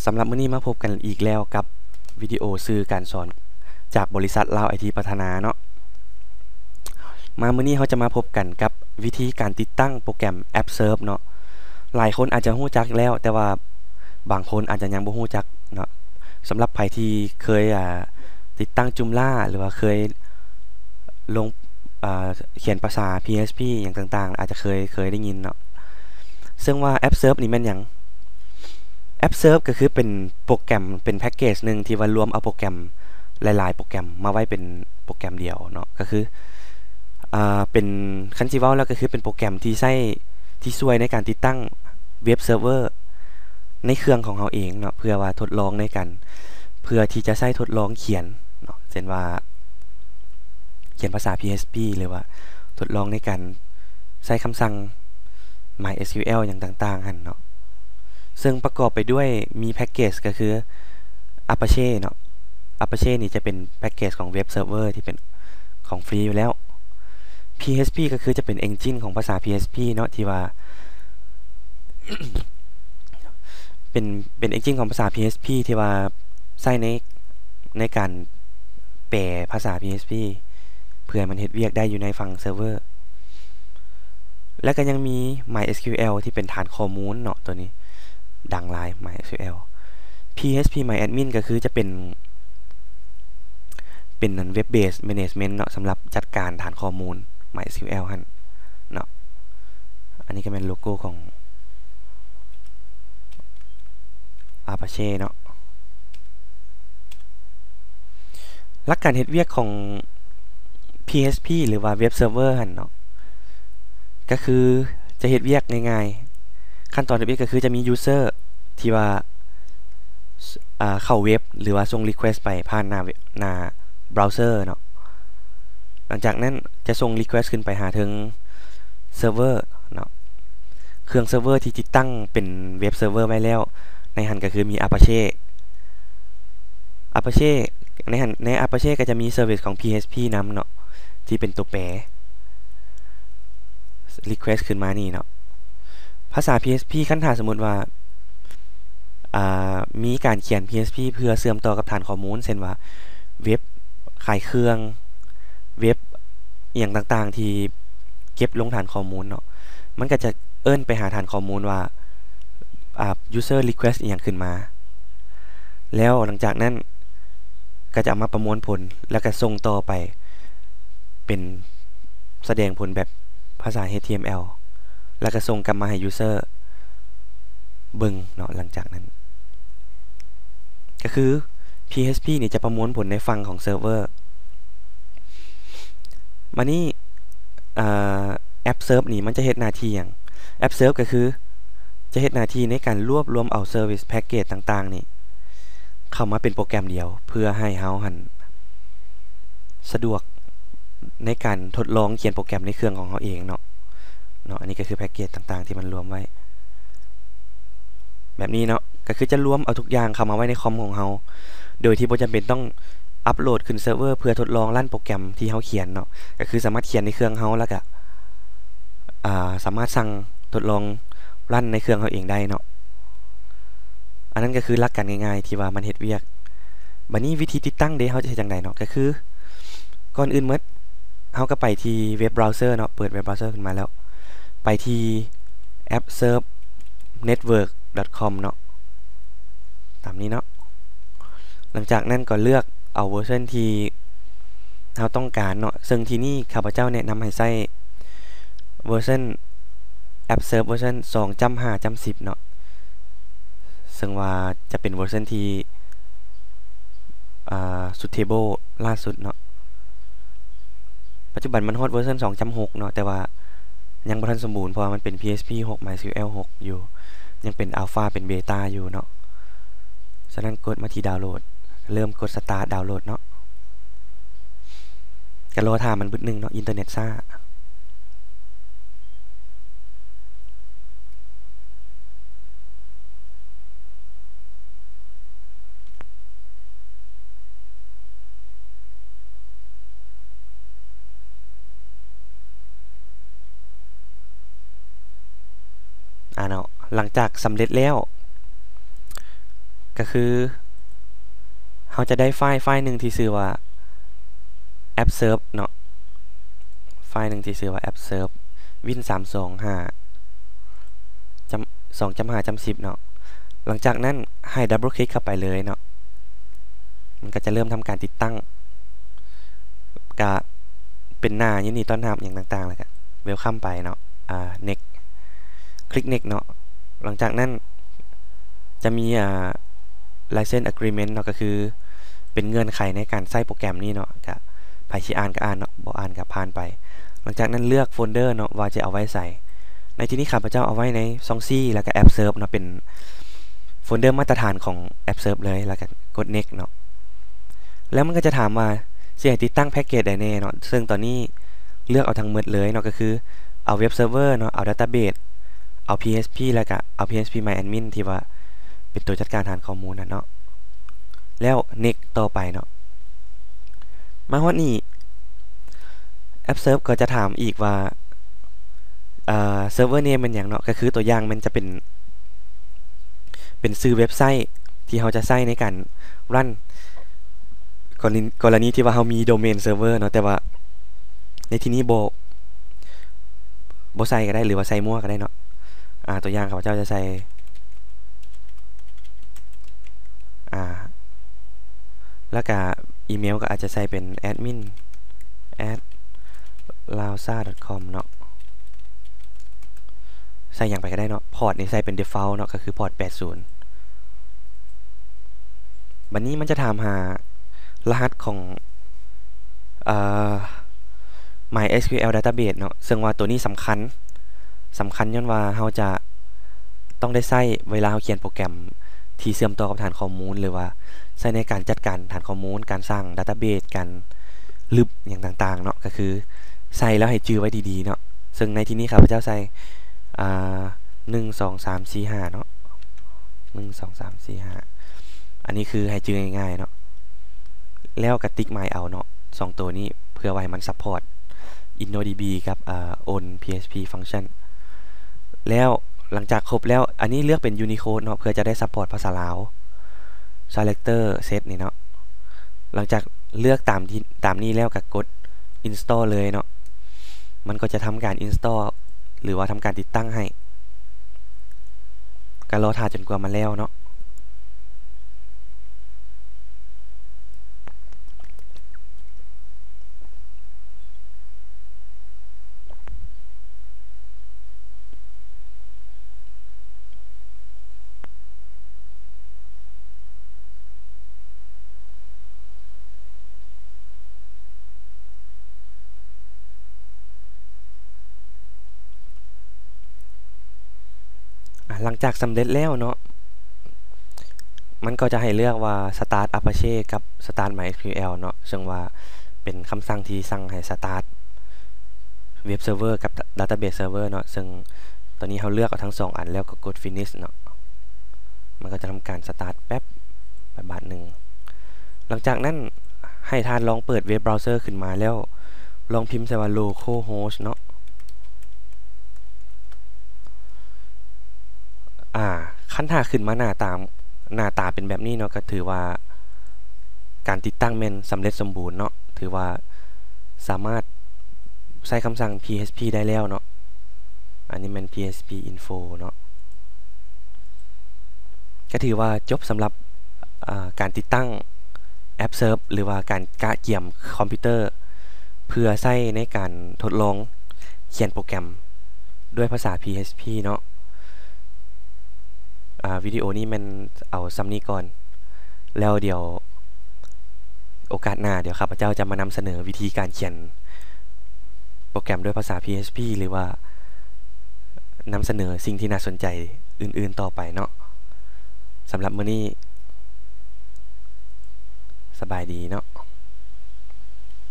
สำหรับมื้อนี้มาพบกันอีกแล้วกับวิดีโอสื่อการสอนจากบริษัทลาวไอทีพัฒนาเนาะมื้อนี้เขาจะมาพบกันกับวิธีการติดตั้งโปรแกรมแอปเซิร์ฟเนาะหลายคนอาจจะรู้จักแล้วแต่ว่าบางคนอาจจะยังบ่รู้จักเนาะสำหรับใครที่เคยติดตั้ง Joomla หรือว่าเคยลงเขียนภาษา PHP อย่างต่างๆอาจจะเคยได้ยินเนาะซึ่งว่าแอปเซิร์ฟนี่แม่นหยังแอปเซิร์ฟก็คือเป็นโปรแกรมเป็นแพ็กเกจหนึ่งที่ว่ารวมเอาโปรแกรมหลายๆโปรแกรมมาไว้เป็นโปรแกรมเดียวเนาะก็คือเป็นคันสิเว้าแล้วก็คือเป็นโปรแกรมที่ใช้ที่ช่วยในการติดตั้งเว็บเซิร์ฟเวอร์ในเครื่องของเราเองเนาะเพื่อว่าทดลองในการเพื่อที่จะใช้ทดลองเขียนเนาะเช่นว่าเขียนภาษา PHP หรือว่าทดลองในการใช้คำสั่ง MySQL อย่างต่างๆหั่นเนาะซึ่งประกอบไปด้วยมีแพ็กเกจก็คือ Apache เนาะ Apache นี่จะเป็นแพ็กเกจของเว็บเซิร์ฟเวอร์ที่เป็นของฟรีอยู่แล้ว PHP ก็คือจะเป็น engine ของภาษา PHP เนาะที่ว่า เป็น engine ของภาษา PHP ที่ว่าใช้ในการแปลภาษา PHP เพื่อมันเฮ็ดเวียกได้อยู่ในฝั่งเซิร์ฟเวอร์และก็ยังมี MySQL ที่เป็นฐานข้อมูลเนาะตัวนี้ดังหลาย MySQL PHPMyAdmin ก็คือจะเป็นเว็บเบสแมเนจเมนต์เนาะสำหรับจัดการฐานข้อมูล MySQL หั่นเนาะอันนี้ก็เป็นโลโก้ของ Apache เนาะหลักการเฮ็ดเวียกของ PHP หรือว่าเว็บเซิร์ฟเวอร์หั่นเนาะก็คือจะเฮ็ดเวียกง่ายๆขั้นตอนเฮ็ดเวียกก็คือจะมี user ที่ว่าเข้าเว็บหรือว่าส่ง request ไปผ่านหน้าเบราว์เซอร์เนาะหลังจากนั้นจะส่ง request ขึ้นไปหาถึงเซิร์ฟเวอร์เนาะเครื่องเซิร์ฟเวอร์ที่ติดตั้งเป็นเว็บเซิร์ฟเวอร์ไว้แล้วในหันก็คือมี Apache ใน Apache ก็จะมีเซอร์วิสของ PHP นำเนาะที่เป็นตัวแปร request ขึ้นมานี่เนาะภาษา PHP คันถ้าสมมุติว่ามีการเขียน PHP เพื่อเชื่อมต่อกับฐานข้อมูลเช่นว่าเว็บขายเครื่องเว็บอย่างต่างๆที่เก็บลงฐานข้อมูลเนาะมันก็จะเอิ้นไปหาฐานข้อมูลว่าuser request อย่างขึ้นมาแล้วหลังจากนั้นก็จะเอามาประมวลผลแล้วก็ส่งต่อไปเป็นแสดงผลแบบภาษา HTML แล้วก็ส่งกลับมาให้ user เบิ่งเนาะหลังจากนั้นก็คือ PHP นี่จะประมวลผลในฝั่งของเซิร์ฟเวอร์มานี่แอปเซิร์ฟนี่มันจะเฮ็ดหน้าที่หยังแอปเซิร์ฟก็คือจะเฮ็ดหน้าที่ในการรวบรวมเอาเซอร์วิสแพ็กเกจต่างๆนี่เข้ามาเป็นโปรแกรมเดียวเพื่อให้เฮาหันสะดวกในการทดลองเขียนโปรแกรมในเครื่องของเฮาเองเนาะอันนี้ก็คือแพ็กเกจต่างๆที่มันรวมไว้แบบนี้เนาะก็คือจะรวมเอาทุกอย่างเข้ามาไว้ในคอมของเฮาโดยที่บ่จำเป็นต้องอัปโหลดขึ้นเซิร์ฟเวอร์เพื่อทดลองรันโปรแกรมที่เฮาเขียนเนาะก็คือสามารถเขียนในเครื่องเฮาแล้วก็สามารถสั่งทดลองรันในเครื่องเฮาเองได้เนาะอันนั้นก็คือหลักการง่ายๆที่ว่ามันเฮ็ดเวียกบัดนี้วิธีติดตั้งเด้เฮาจะเฮ็ดจังไดเนาะก็คือก่อนอื่นหมดเฮาก็ไปที่เว็บเบราว์เซอร์เนาะเปิดเว็บเบราว์เซอร์ขึ้นมาแล้วไปที่ appservnetwork.com เนาะตามนี้เนาะหลังจากนั้นก็เลือกเอาเวอร์ชันที่เราต้องการเนาะซึ่งที่นี่ข้าพเจ้าแนะนำให้ใช้เวอร์ชัน appserve เวอร์ชัน 2.5.10 เนาะซึ่งว่าจะเป็นเวอร์ชันที่suitable ล่าสุดเนาะปัจจุบันมันฮอตเวอร์ชัน 2.6 เนาะแต่ว่ายังบ่ทันสมบูรณ์เพราะว่ามันเป็น PHP 6 MySQL 6 อยู่ยังเป็นอัลฟาเป็นเบต้าอยู่เนาะฉะนั้นกดมาที่ดาวน์โหลดเริ่มกดสตาร์ทดาวน์โหลดเนาะก็รอท่ามันบึดนึงเนาะอินเทอร์เน็ตช้าเนาะหลังจากสำเร็จแล้ว ก็คือเขาจะได้ไฟล์หนึ่งที่ชื่อว่า AppServe เนาะไฟล์หนึ่งที่ชื่อว่า AppServe Win325 2.5.10 เนาะหลังจากนั้นให้ดับเบิลคลิกเข้าไปเลยเนาะมันก็จะเริ่มทำการติดตั้งก็เป็นหน้ายินดีต้อนรับอย่างต่างๆแล้วก็เวลคัมไปเนาะnext คลิก next เนาะหลังจากนั้นจะมีlicense agreement เนาะก็คือเป็นเงื่อนไขในการใช้โปรแกรมนี้เนาะก็ไผสิอ่านก็อ่านเนาะบ่อ่านก็ผ่านไปหลังจากนั้นเลือกโฟลเดอร์เนาะว่าจะเอาไว้ใส่ในที่นี้ข้าพเจ้าเอาไว้ในSongsiแล้วก็ AppServe เนาะเป็นโฟลเดอร์มาตรฐานของ AppServe เลยแล้วก็กด next เนาะแล้วมันก็จะถามว่าสิให้ติดตั้งแพ็กเกจใดแน่เนาะซึ่งตอนนี้เลือกเอาทั้งหมดเลยเนาะก็คือเอาเว็บเซิร์ฟเวอร์เนาะเอา database เอา PHP แล้วก็เอา PHP-MyAdmin ที่ว่าเป็นตัวจัดการฐานข้อมูลเนาะแล้ว next ต่อไปเนาะมาฮอดนี้ AppServe ก็จะถามอีกว่าserver name เป็นอย่างเนาะก็คือตัวอย่างมันจะเป็นชื่อเว็บไซต์ที่เราจะใช้ในการรันกรณีที่ว่าเรามีโดเมนเซิร์ฟเวอร์เนาะแต่ว่าในที่นี้บ่ใส่ก็ได้หรือว่าใส่มั่วก็ได้เนาะตัวอย่างข้าพเจ้าจะใส่แล้วก็อีเมลก็อาจจะใส่เป็น admin@lausa.com เนาะใส่อย่างไปก็ได้เนาะพอร์ตนี่ใส่เป็น default เนาะก็คือพอร์ต80บัดนี้มันจะถามหารหัสของMySQL database เนาะซึ่งว่าตัวนี้สำคัญย้อนว่าเราจะต้องได้ใช้เวลาเราเขียนโปรแกรมที่เชื่อมต่อกับฐานข้อมูลหรือว่าใช้ในการจัดการฐานข้อมูลการสร้าง database การลึบอย่างต่างๆเนาะก็คือใส่แล้วให้จื้อไว้ดีๆเนาะซึ่งในที่นี้ข้าพเจ้าใส่1 2 3 4 5เนาะ1 2 3 4 5อันนี้คือให้จื้อง่ายๆเนาะแล้วก็ติ๊กหมายเอาเนาะ2ตัวนี้เพื่อไว้มันซัพพอร์ต InnoDB กับown PHP function แล้วหลังจากครบแล้วอันนี้เลือกเป็น Unicode เนาะเพื่อจะได้ซัพพอร์ตภาษาลาว Selector Set นี่เนาะหลังจากเลือกตามนี้แล้วก็กด install เลยเนาะมันก็จะทำการ install หรือว่าทำการติดตั้งให้ก็รอท่าจนกว่ามันแล้วเนาะหลังจากสำเร็จแล้วเนาะมันก็จะให้เลือกว่า start Apache กับ start MySQL เนาะซึ่งว่าเป็นคำสั่งที่สั่งให้ start เว็บเซิร์ฟเวอร์กับ database server เนาะซึ่งตอนนี้เราเลือกเอาทั้ง2อันแล้วก็กด finish เนาะมันก็จะทำการ start แป๊บบาทหนึ่งหลังจากนั้นให้ท่านลองเปิดเว็บเบราว์เซอร์ขึ้นมาแล้วลองพิมพ์ใส่ว่า localhost เนาะขั้นถ้าขึ้นมาหน้าตาเป็นแบบนี้เนาะก็ถือว่าการติดตั้งเป็นสำเร็จสมบูรณ์เนาะถือว่าสามารถใช้คำสั่ง PHP ได้แล้วเนาะอันนี้มัน PHP info เนาะก็ถือว่าจบสำหรับการติดตั้ง AppServe หรือว่าการกะเกี่ยมคอมพิวเตอร์เพื่อใช้ในการทดลองเขียนโปรแกรมด้วยภาษา PHP เนาะวิดีโอนี้มันเอาซ้ำนี้ก่อนแล้วเดี๋ยวโอกาสหน้าเดี๋ยวข้าพเจ้าจะมานำเสนอวิธีการเขียนโปรแกรมด้วยภาษา PHP หรือว่านำเสนอสิ่งที่น่าสนใจอื่นๆต่อไปเนาะสำหรับมื้อนี้สบายดีเนาะ